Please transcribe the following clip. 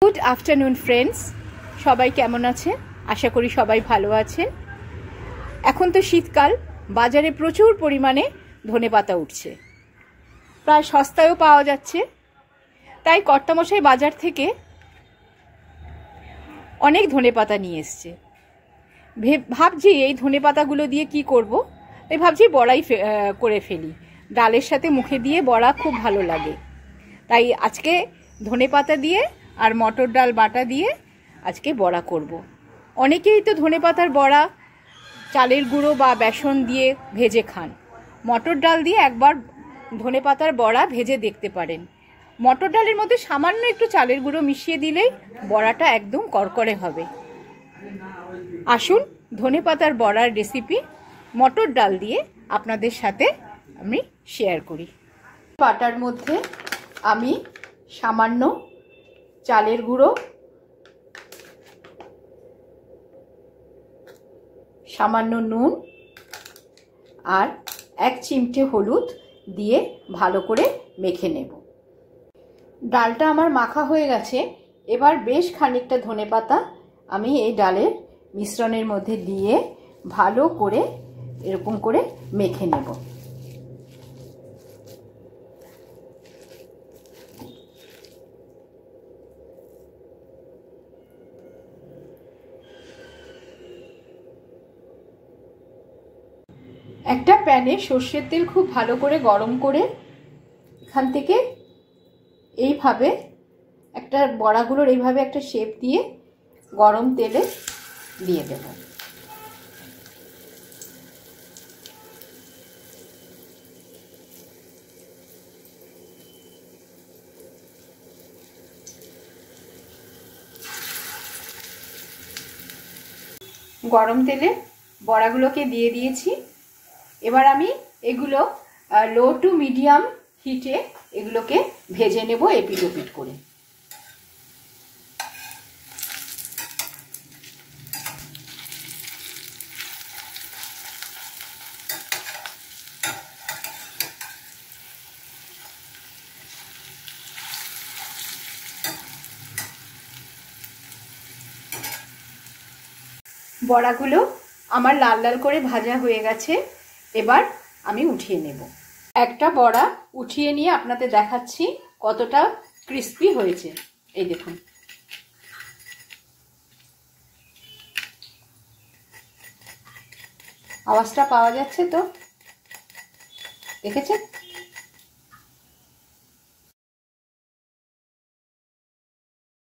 Good afternoon friends, সবাই কেমন আছে? আশা করি সবাই ভালো আছেন। এখন তো শীতকাল, বাজারে প্রচুর পরিমাণে ধনেপাতা উঠছে, প্রায় সস্তায়ও পাওয়া যাচ্ছে। তাই কর্তামশাই বাজার থেকে অনেক ধনেপাতা নিয়ে এসছে। ভাবছি এই ধনেপাতাগুলো দিয়ে কি করব, তাই ভাবছি বড়াই করে ফেলি। ডালের সাথে মুখে দিয়ে বড়া খুব ভালো লাগে। তাই আজকে ধনেপাতা দিয়ে আর মটর ডাল বাটা দিয়ে আজকে বড়া করব। অনেকেই তো ধনেপাতার বড়া চালের গুঁড়ো বা বেসন দিয়ে ভেজে খান। মটর ডাল দিয়ে একবার ধনেপাতার বড়া ভেজে দেখতে পারেন। মটর ডালের মধ্যে সামান্য একটু চালের গুঁড়ো মিশিয়ে দিলেই বড়াটা একদম করকরে হবে। আসুন ধনেপাতার বড়ার রেসিপি মটর ডাল দিয়ে আপনাদের সাথে আমি শেয়ার করি। বাটার মধ্যে আমি সামান্য চালের গুঁড়ো, সামান্য নুন আর 1 চিমটে হলুদ দিয়ে ভালো করে মেখে নেব। ডালটা আমার মাখা হয়ে গেছে। এবার বেশ খানিকটা ধনেপাতা আমি এই ডালের মিশ্রণের মধ্যে দিয়ে ভালো করে এরকম করে মেখে নেব। একটা প্যানে সর্ষের তেল খুব ভালো করে গরম করে এখান থেকে এইভাবে একটা বড়াগুলোর এইভাবে একটা শেপ দিয়ে গরম তেলে দিয়ে দেব। গরম তেলে বড়াগুলোকে দিয়ে দিয়েছি। এবার আমি এগুলো লো টু মিডিয়াম হিটে এগুলোকে ভেজে নেব এপিট ওপিট করে। বড়াগুলো আমার লাল লাল করে ভাজা হয়ে গেছে। এবার আমি উঠিয়ে নেব। একটা বড়া উঠিয়ে নিয়ে আপনাদের দেখাচ্ছি কতটা ক্রিস্পি হয়েছে। এই দেখুন, আওয়াজটা পাওয়া যাচ্ছে তো, দেখেছেন?